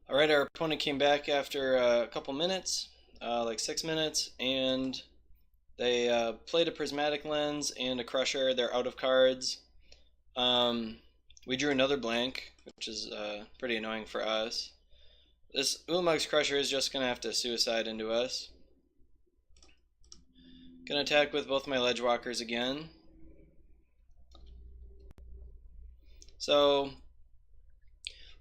Alright, our opponent came back after a couple minutes, like 6 minutes, and they played a prismatic lens and a crusher. They're out of cards. Um, we drew another blank, which is pretty annoying for us. This Ulamog's crusher is just gonna have to suicide into us. Gonna attack with both my ledge walkers again. So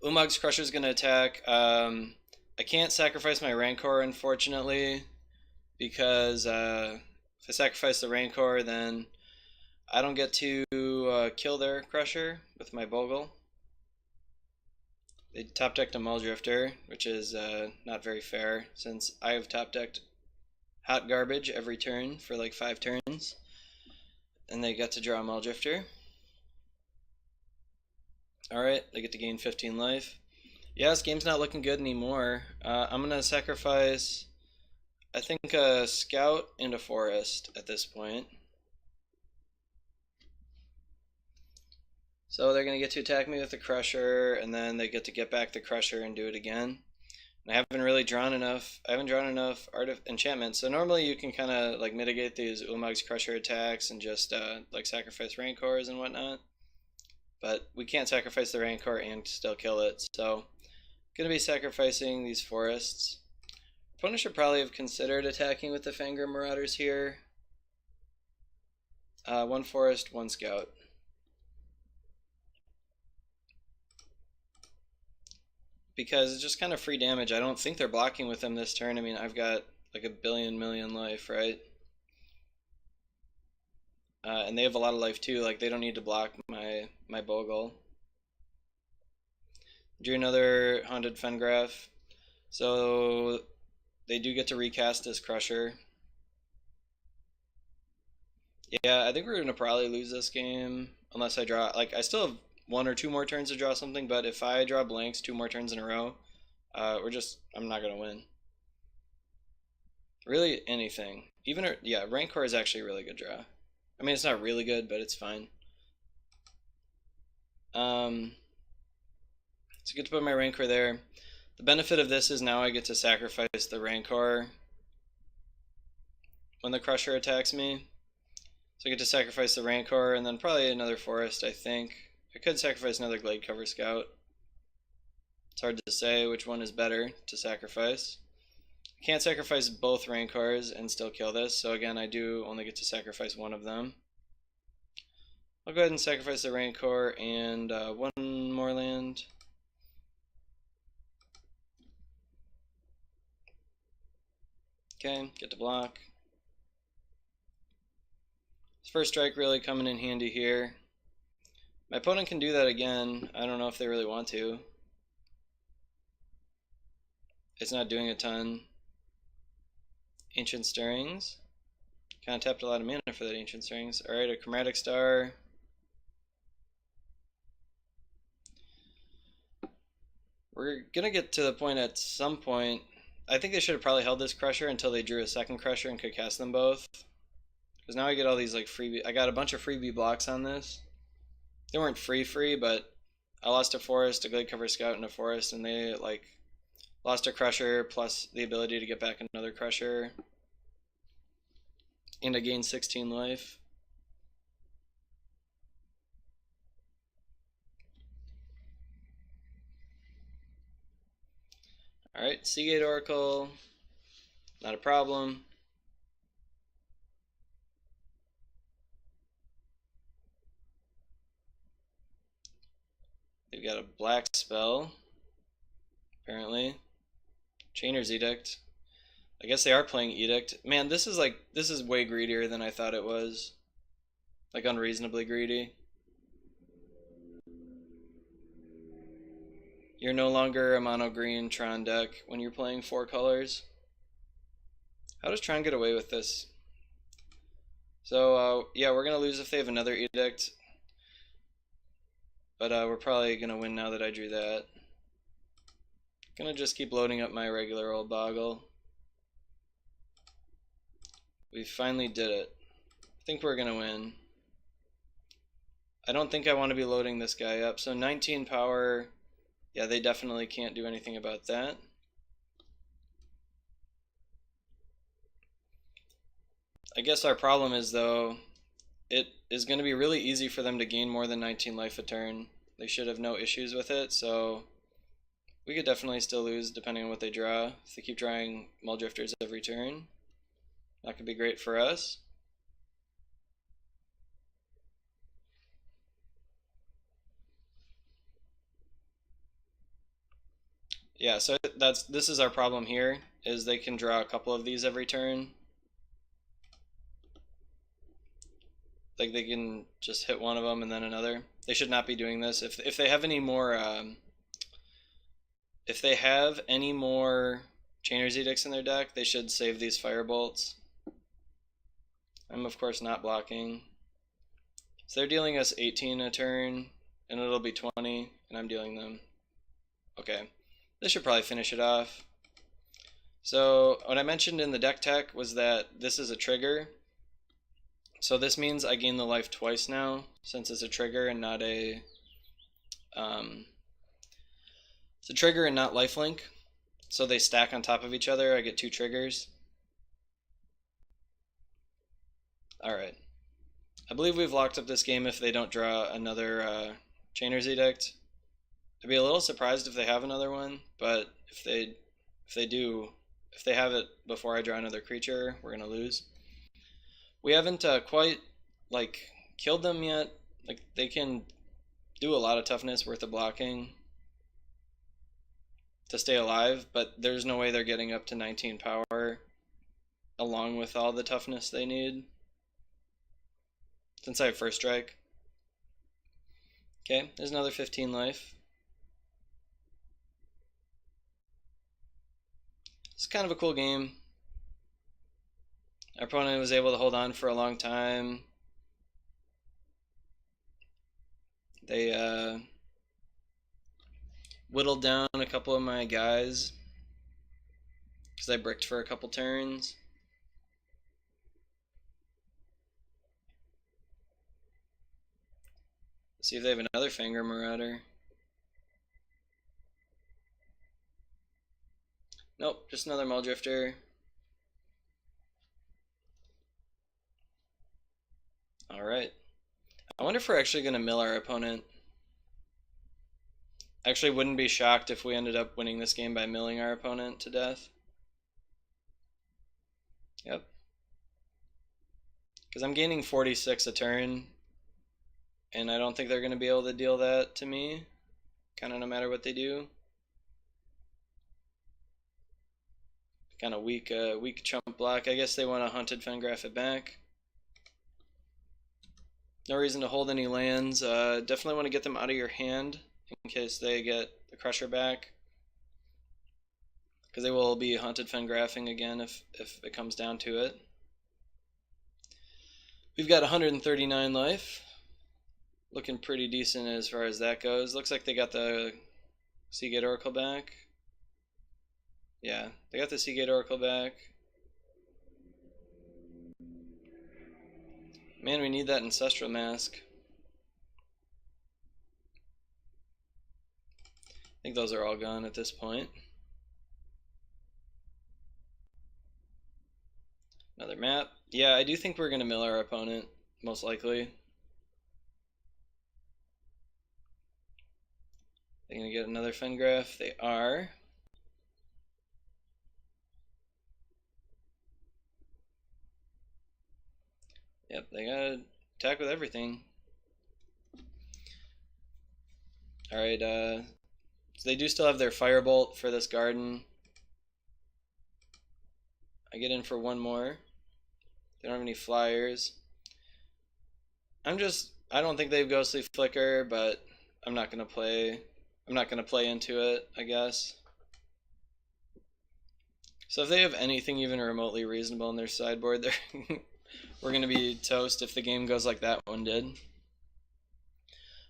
Ulamog's crusher is gonna attack. I can't sacrifice my Rancor, unfortunately, because if I sacrifice the Rancor, then I don't get to kill their crusher with my Bogle. They top decked a Muldrifter, which is not very fair since I have top decked hot garbage every turn for like 5 turns, and they get to draw a Muldrifter. Alright, they get to gain 15 life. Yeah, this game's not looking good anymore. I'm gonna sacrifice, I think, a Scout and a Forest at this point. So they're gonna get to attack me with the Crusher, and then they get to get back the Crusher and do it again. And I haven't really drawn enough. I haven't drawn enough enchantments. So normally you can kind of like mitigate these Ulamog's Crusher attacks and just like sacrifice Rancors and whatnot. But we can't sacrifice the Rancor and still kill it. So gonna be sacrificing these Forests. Opponent should probably have considered attacking with the Fangor Marauders here. 1 Forest, 1 Scout. Because it's just kind of free damage. I don't think they're blocking with them this turn. I mean, I've got like a million life, right? And they have a lot of life too. Like, they don't need to block my Bogle. Drew another Haunted Fengraf. So they do get to recast this Crusher. Yeah, I think we're gonna probably lose this game unless I draw. Like, I still have 1 or 2 more turns to draw something, but if I draw blanks 2 more turns in a row, I'm not gonna win. Really, anything. Even, yeah, Rancor is actually a really good draw. I mean, it's not really good, but it's fine. So get to put my Rancor there. The benefit of this is now I get to sacrifice the Rancor when the Crusher attacks me. So I get to sacrifice the Rancor and then probably another Forest, I think. I could sacrifice another Glade Cover Scout. It's hard to say which one is better to sacrifice. I can't sacrifice both Rancors and still kill this, so again, I do only get to sacrifice one of them. I'll go ahead and sacrifice the Rancor and 1 more land. Okay, get to block. This first strike really coming in handy here. My opponent can do that again. I don't know if they really want to. It's not doing a ton. Ancient Stirrings. Kind of tapped a lot of mana for that Ancient Stirrings. Alright, a Chromatic Star. We're gonna get to the point at some point. I think they should have probably held this Crusher until they drew a second Crusher and could cast them both. Because now I get all these like freebie. I got a bunch of freebie blocks on this. They weren't free, but I lost a Forest, a Glade Cover Scout, and a Forest, and they like lost a Crusher plus the ability to get back another Crusher. And I gained 16 life. Alright, Seagate Oracle. Not a problem. They've got a black spell, apparently. Chainer's Edict. I guess they are playing Edict. Man, this is way greedier than I thought it was. Like, unreasonably greedy. You're no longer a mono green Tron deck when you're playing 4 colors. How does Tron get away with this? So, yeah, we're gonna lose if they have another Edict. But we're probably gonna win now that I drew that. Gonna just keep loading up my regular old Boggle. We finally did it. I think we're gonna win. I don't think I want to be loading this guy up. So 19 power Yeah, they definitely can't do anything about that. I guess our problem is, though, it is going to be really easy for them to gain more than 19 life a turn. They should have no issues with it, so we could definitely still lose depending on what they draw. If they keep drawing Mulldrifters every turn, that could be great for us. Yeah, so this is our problem here, is they can draw a couple of these every turn. Like they can just hit one of them and then another. They should not be doing this. If they have any more if they have any more Chainer's Edicts in their deck, they should save these Firebolts. I'm of course not blocking. So they're dealing us 18 a turn, and it'll be 20, and I'm dealing them. Okay, this should probably finish it off. So what I mentioned in the deck tech was that this is a trigger. So this means I gain the life twice now, since it's a trigger and not a it's a trigger and not lifelink. So they stack on top of each other. I get 2 triggers. Alright. I believe we've locked up this game if they don't draw another Chainer's Edict. I'd be a little surprised if they have another one, but if they do, if they have it before I draw another creature, we're gonna lose. We haven't quite like killed them yet. Like they can do a lot of toughness worth of blocking to stay alive, but there's no way they're getting up to 19 power along with all the toughness they need. Since I have first strike. Okay, there's another 15 life. It's kind of a cool game. Our opponent was able to hold on for a long time. They whittled down a couple of my guys because I bricked for a couple turns. Let's see if they have another Finger Marauder. Nope, just another Mulldrifter. Alright. I wonder if we're actually going to mill our opponent. I actually wouldn't be shocked if we ended up winning this game by milling our opponent to death. Yep. Because I'm gaining 46 a turn, and I don't think they're going to be able to deal that to me, kind of no matter what they do. Kind of weak chump block. I guess they want to Hunted Fengraph it back. No reason to hold any lands. Definitely want to get them out of your hand in case they get the Crusher back, because they will be Hunted Fengraphing again if it comes down to it. We've got 139 life. Looking pretty decent as far as that goes. Looks like they got the Seagate Oracle back. Yeah, they got the Seagate Oracle back. Man, we need that Ancestral Mask. I think those are all gone at this point. Another map. Yeah, I do think we're going to mill our opponent, most likely. They're going to get another Fengraph. They are. Yep, they got to attack with everything. Alright, so they do still have their Firebolt for this garden. I get in for one more. They don't have any flyers. I don't think they have Ghostly Flicker, but I'm not gonna play into it, I guess. So if they have anything even remotely reasonable in their sideboard, we're gonna be toast if the game goes like that one did. I'm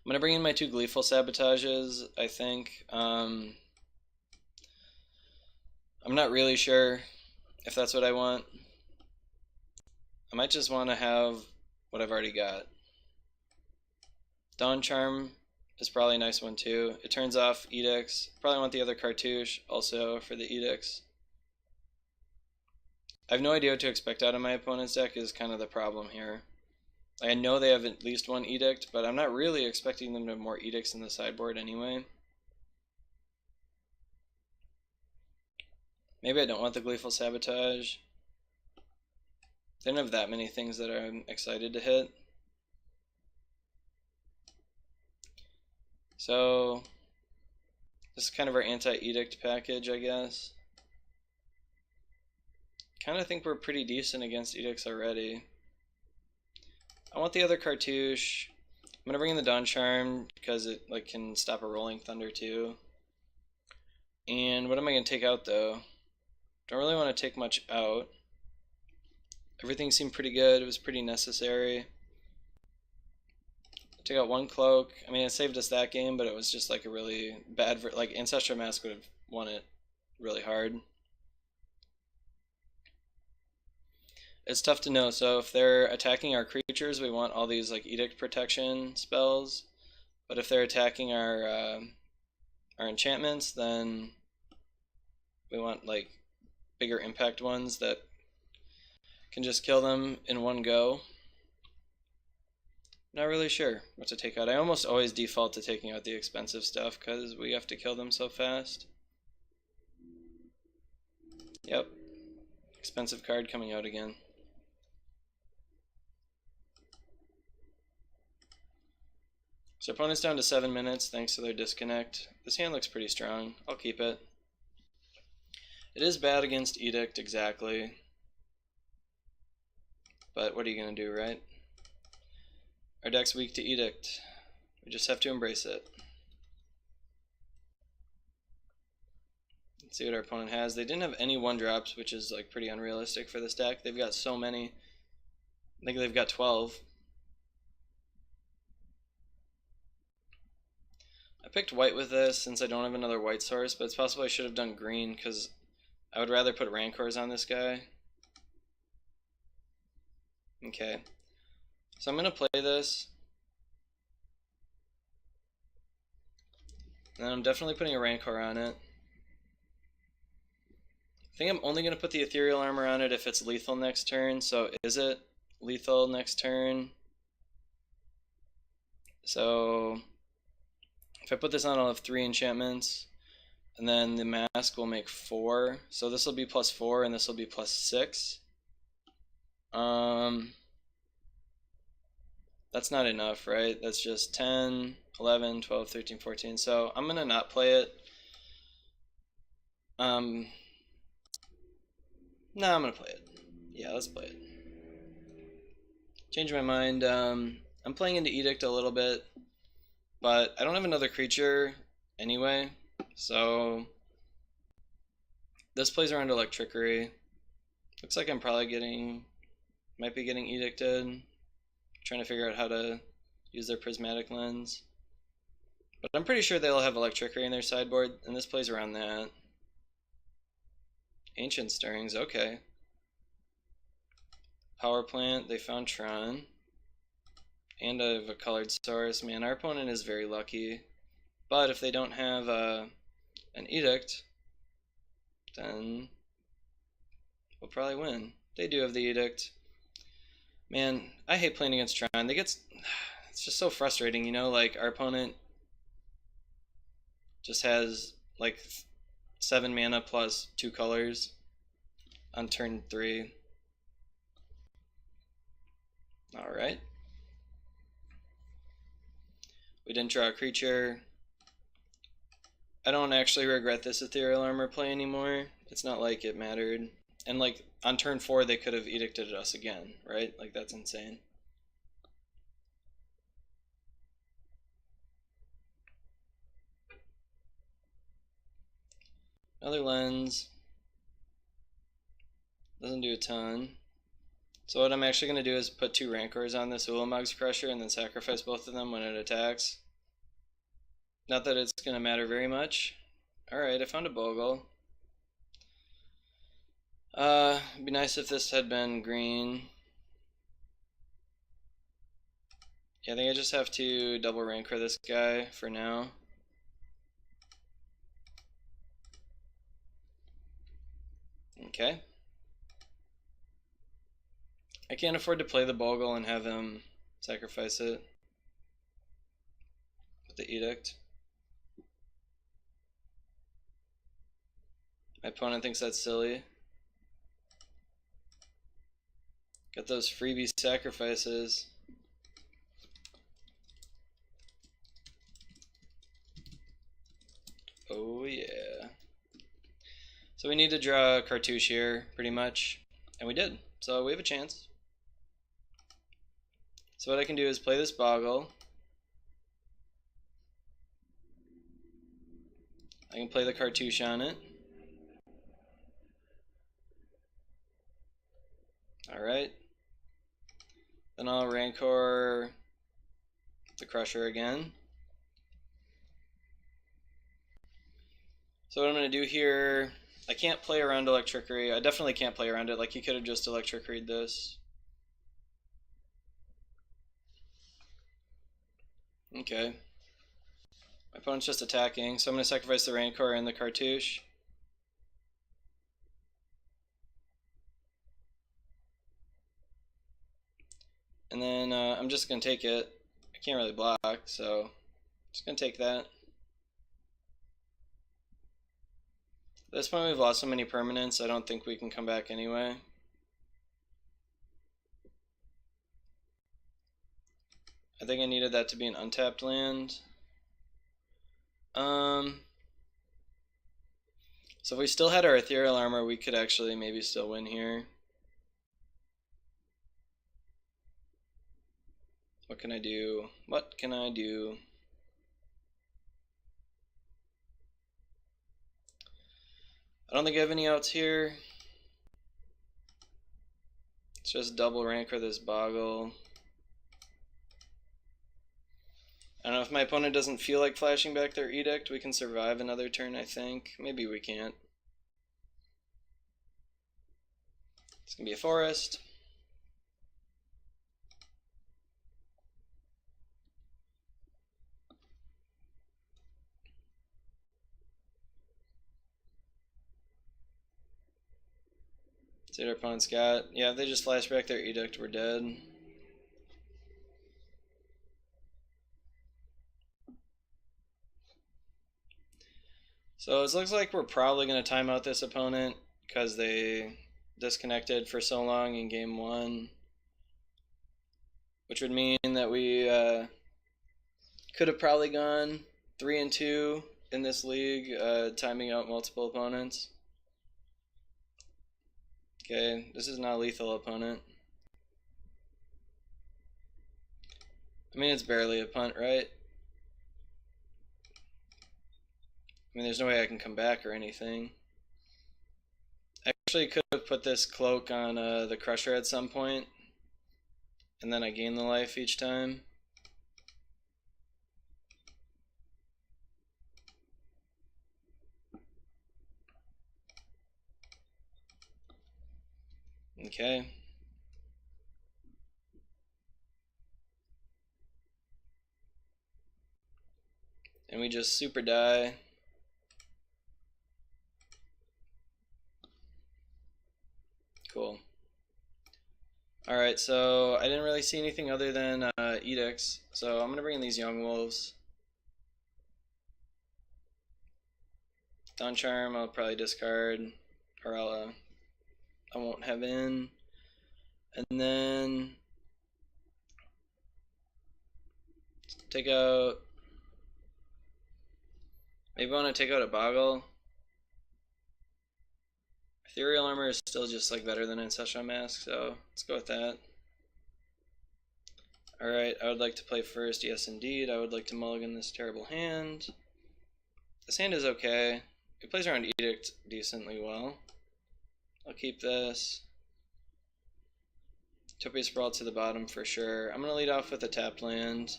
gonna bring in my 2 Gleeful Sabotages, I think. I'm not really sure if that's what I want. I might just want to have what I've already got. Dawn Charm is probably a nice one too. It turns off edicts. Probably want the other cartouche also for the edicts. I have no idea what to expect out of my opponent's deck is kind of the problem here. I know they have at least one edict, but I'm not really expecting them to have more edicts in the sideboard anyway. Maybe I don't want the Gleeful Sabotage. They don't have that many things that I'm excited to hit. So this is kind of our anti-edict package, I guess. Kind of think we're pretty decent against edicts already. I want the other cartouche. I'm gonna bring in the Dawn Charm because it like can stop a Rolling Thunder too. And what am I gonna take out though? Don't really want to take much out. Everything seemed pretty good. It was pretty necessary. Take out one cloak. I mean, it saved us that game, but it was just like a really bad, like Ancestral Mask would have won it really hard. It's tough to know. So if they're attacking our creatures, we want all these like Edict Protection spells. But if they're attacking our enchantments, then we want like bigger impact ones that can just kill them in one go. Not really sure what to take out. I almost always default to taking out the expensive stuff because we have to kill them so fast. Yep. Expensive card coming out again. So opponent's down to 7 minutes thanks to their disconnect. This hand looks pretty strong. I'll keep it. It is bad against Edict, exactly. But what are you going to do, right? Our deck's weak to Edict. We just have to embrace it. Let's see what our opponent has. They didn't have any 1-drops, which is like pretty unrealistic for this deck. They've got so many. I think they've got 12. I picked white with this since I don't have another white source, but it's possible I should have done green because I would rather put Rancors on this guy. Okay. So I'm going to play this. And I'm definitely putting a Rancor on it. I think I'm only going to put the Ethereal Armor on it if it's lethal next turn. So is it lethal next turn? So if I put this on, I'll have 3 enchantments. And then the mask will make 4. So this will be +4 and this will be +6. That's not enough, right? That's just 10, 11, 12, 13, 14. So I'm going to not play it. No, I'm going to play it. Yeah, let's play it. Change my mind. I'm playing into Edict a little bit, but I don't have another creature anyway. So this plays around Electrickery. Looks like I'm probably might be getting Edicted. Trying to figure out how to use their Prismatic Lens. But I'm pretty sure they'll have Electrickery in their sideboard, and this plays around that. Ancient Stirrings, okay. Power Plant, they found Tron. And I have a colored source. Man, our opponent is very lucky. But if they don't have an Edict, then we'll probably win. They do have the Edict. Man, I hate playing against Tron. It's just so frustrating, you know, like our opponent just has like 7 mana plus 2 colors on turn 3. Alright. We didn't draw a creature. I don't actually regret this Ethereal Armor play anymore. It's not like it mattered. And like on turn 4 they could have edicted us again, right? Like that's insane. Another lens. Doesn't do a ton. So what I'm actually going to do is put 2 Rancors on this Ulamog's Crusher and then sacrifice both of them when it attacks. Not that it's going to matter very much. Alright, I found a Bogle. It'd be nice if this had been green. Yeah, I think I just have to double rancor this guy for now. Okay. I can't afford to play the Bogle and have him sacrifice it with the Edict. My opponent thinks that's silly. Got those freebie sacrifices. Oh yeah. So we need to draw a cartouche here, pretty much. And we did. So we have a chance. So what I can do is play this Boggle. I can play the cartouche on it. Alright. Then I'll rancor the Crusher again. So what I'm going to do here, I can't play around Electrickery. I definitely can't play around it. Like, he could have just Electrickeried this. Okay. My opponent's just attacking, so I'm going to sacrifice the Rancor and the Cartouche. And then I'm just going to take it. I can't really block, so I'm just going to take that. At this point we've lost so many permanents, I don't think we can come back anyway. I think I needed that to be an untapped land. So if we still had our Ethereal Armor, we could actually maybe still win here. What can I do? What can I do? I don't think I have any outs here. Let's just double rancor this Boggle. I don't know, if my opponent doesn't feel like flashing back their Edict, we can survive another turn, I think. Maybe we can't. It's gonna be a forest. See what our opponent's got. Yeah, if they just flash back their Edict, we're dead. So it looks like we're probably going to time out this opponent because they disconnected for so long in game 1. Which would mean that we could have probably gone 3-2 in this league, timing out multiple opponents. Okay, this is not a lethal opponent. I mean, it's barely a punt, right? I mean, there's no way I can come back or anything. I actually could have put this cloak on the Crusher at some point, and then I gain the life each time. Okay. And we just super die. Cool. Alright, so I didn't really see anything other than edicts, so I'm going to bring in these young wolves. Dawn Charm I'll probably discard, or I won't have in. And then take out, maybe I want to take out a Boggle. Ethereal Armor is still just like better than Ancestral Mask, so let's go with that. Alright, I would like to play first, yes indeed. I would like to mulligan this terrible hand. This hand is okay. It plays around Edict decently well. I'll keep this. Utopia Sprawl to the bottom for sure. I'm going to lead off with a tapped land.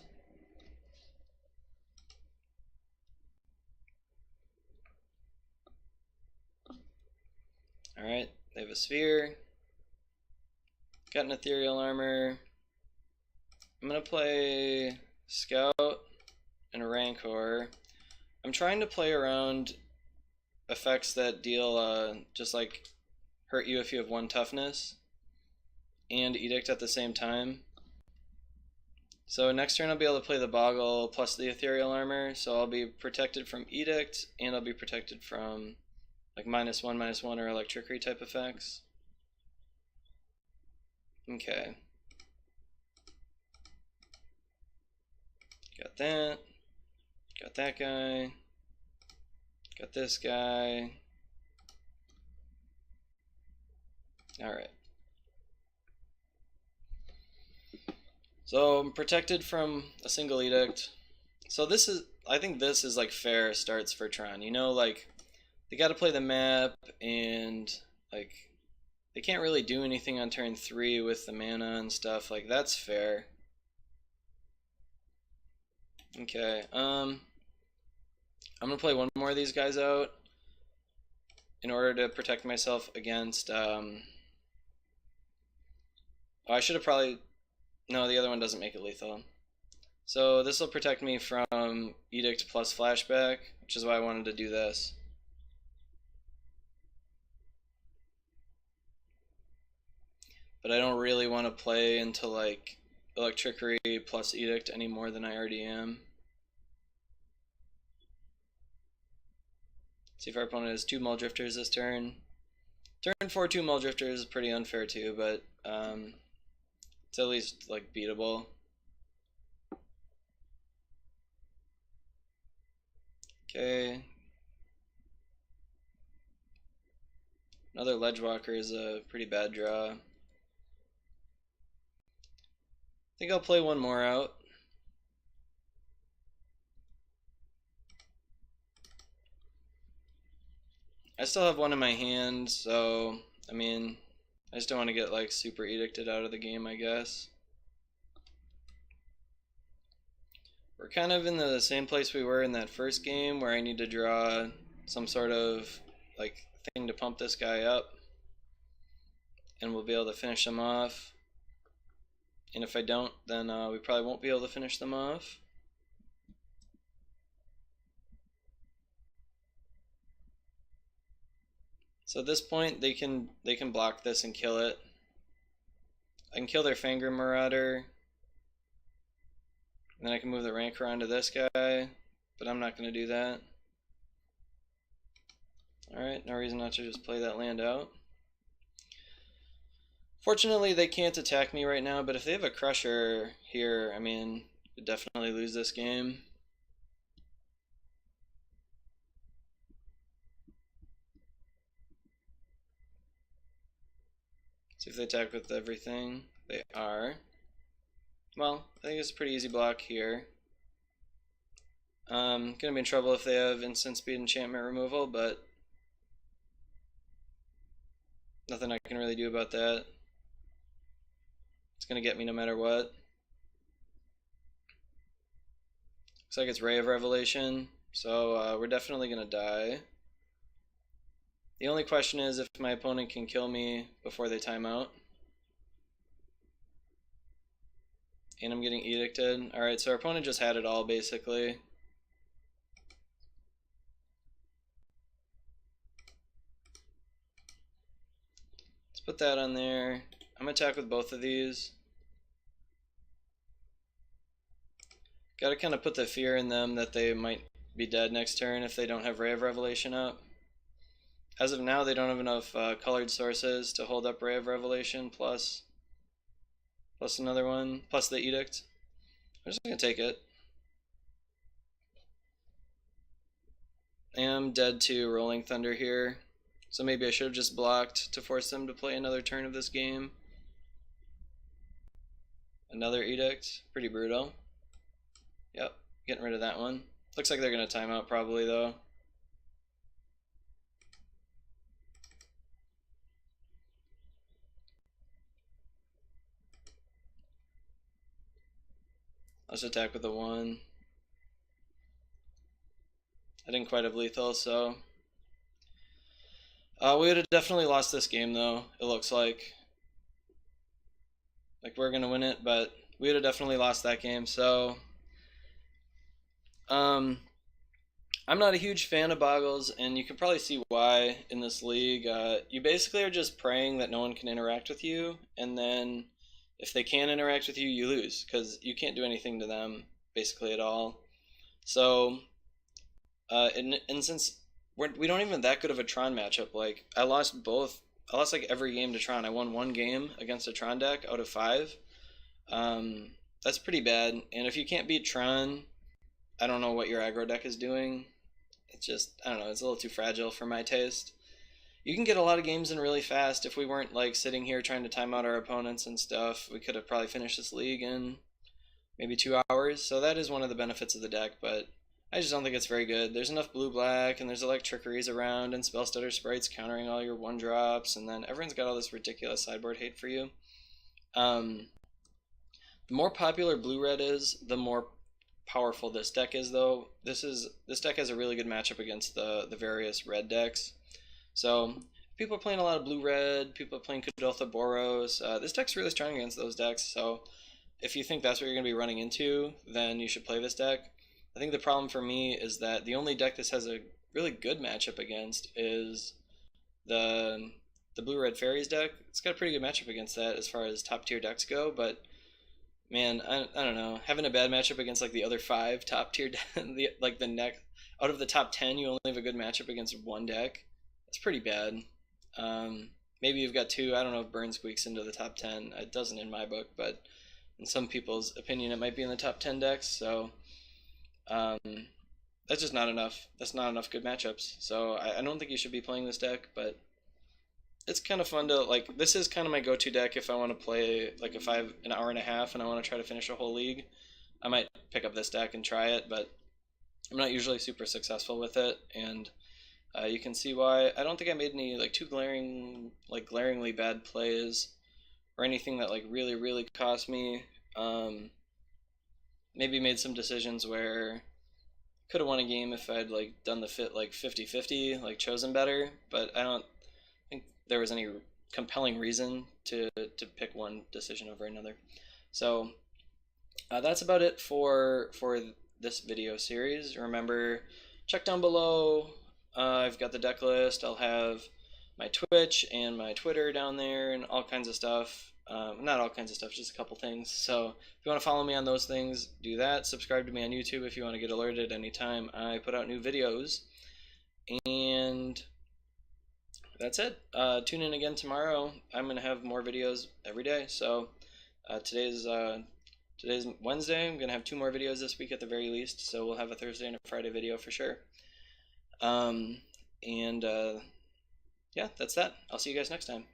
Alright, they have a sphere. Got an Ethereal Armor. I'm gonna play Scout and Rancor. I'm trying to play around effects that deal just like hurt you if you have 1 toughness and Edict at the same time. So next turn I'll be able to play the Boggle plus the Ethereal Armor, so I'll be protected from Edict and I'll be protected from like -1/-1 or Electricity type effects. Okay. Got that. Got that guy. Got this guy. Alright. So I'm protected from a single Edict. So this is, I think this is like fair starts for Tron. You know, like, they gotta play the map and like, they can't really do anything on turn 3 with the mana and stuff. Like, that's fair. Okay, I'm gonna play one more of these guys out in order to protect myself against, oh, I should have probably, no, the other one doesn't make it lethal. So this will protect me from Edict plus Flashback, which is why I wanted to do this. But I don't really want to play into like Electricity plus Edict any more than I already am. See if our opponent has 2 Mulldrifters this turn. Turn 4 2 Mulldrifters is pretty unfair too, but it's at least like beatable. Okay. Another Ledgewalker is a pretty bad draw. I think I'll play one more out. I still have one in my hand, so I mean, I just don't want to get like super edicted out of the game, I guess. We're kind of in the same place we were in that first game where I need to draw some sort of like thing to pump this guy up and we'll be able to finish them off. And if I don't, then we probably won't be able to finish them off. So at this point, they can block this and kill it. I can kill their Fangren Marauder. And then I can move the Rancor onto this guy, but I'm not going to do that. Alright, no reason not to just play that land out. Fortunately, they can't attack me right now, but if they have a Crusher here, I mean, could definitely lose this game. See if they attack with everything. They are. Well, I think it's a pretty easy block here. Gonna be in trouble if they have instant speed enchantment removal, but nothing I can really do about that. It's gonna get me no matter what. Looks like it's Ray of Revelation, so we're definitely gonna die. The only question is if my opponent can kill me before they time out. And I'm getting edicted. Alright, so our opponent just had it all basically. Let's put that on there. I'm gonna attack with both of these. Gotta kind of put the fear in them that they might be dead next turn if they don't have Ray of Revelation up. As of now, they don't have enough colored sources to hold up Ray of Revelation plus another one, plus the Edict. I'm just gonna take it. I am dead to Rolling Thunder here, so maybe I should have just blocked to force them to play another turn of this game. Another Edict, pretty brutal. Yep, getting rid of that one. Looks like they're gonna time out probably though. Let's attack with the 1. I didn't quite have lethal, so we would have definitely lost this game though. It looks like we're gonna win it, but we would have definitely lost that game. So, um, I'm not a huge fan of Bogles, and you can probably see why in this league. You basically are just praying that no one can interact with you, and then if they can interact with you, you lose because you can't do anything to them basically at all. So, and since we don't even that good of a Tron matchup, like I lost both. I lost like every game to Tron. I won one game against a Tron deck out of five. Um, that's pretty bad. And if you can't beat Tron, I don't know what your aggro deck is doing. It's just, I don't know, it's a little too fragile for my taste. You can get a lot of games in really fast. If we weren't like sitting here trying to time out our opponents and stuff, we could have probably finished this league in maybe 2 hours. So that is one of the benefits of the deck, but I just don't think it's very good. There's enough blue-black, and there's Electrickeries around, and Spell Stutter Sprites countering all your one-drops, and then everyone's got all this ridiculous sideboard hate for you. The more popular blue-red is, the more powerful this deck is, though. This deck has a really good matchup against the various red decks. So people are playing a lot of blue-red, people are playing Kudotha Boros. This deck's really strong against those decks, so if you think that's what you're going to be running into, then you should play this deck. I think the problem for me is that the only deck this has a really good matchup against is the blue-red fairies deck. It's got a pretty good matchup against that as far as top-tier decks go, but man, I don't know. Having a bad matchup against like the other five top-tier like the next out of the top 10, you only have a good matchup against one deck. That's pretty bad. Maybe you've got two. I don't know if Burn squeaks into the top 10. It doesn't in my book, but in some people's opinion, it might be in the top 10 decks. So um, that's just not enough. That's not enough good matchups. So I don't think you should be playing this deck, but it's kind of fun to like. This is kind of my go-to deck if I want to play like an hour and a half, and I want to try to finish a whole league. I might pick up this deck and try it, but I'm not usually super successful with it, and you can see why. I don't think I made any like too glaringly bad plays or anything that like really cost me. Maybe made some decisions where could have won a game if I'd like done the fit like 50-50, like chosen better, but I don't think there was any compelling reason to pick one decision over another. So that's about it for this video series. Remember, check down below. I've got the deck list. I'll have my Twitch and my Twitter down there and all kinds of stuff. Not all kinds of stuff, just a couple things. So if you want to follow me on those things, do that. Subscribe to me on YouTube if you want to get alerted anytime I put out new videos. And that's it. Tune in again tomorrow. I'm going to have more videos every day. So today's Wednesday. I'm going to have 2 more videos this week at the very least. So we'll have a Thursday and a Friday video for sure. Yeah, that's that. I'll see you guys next time.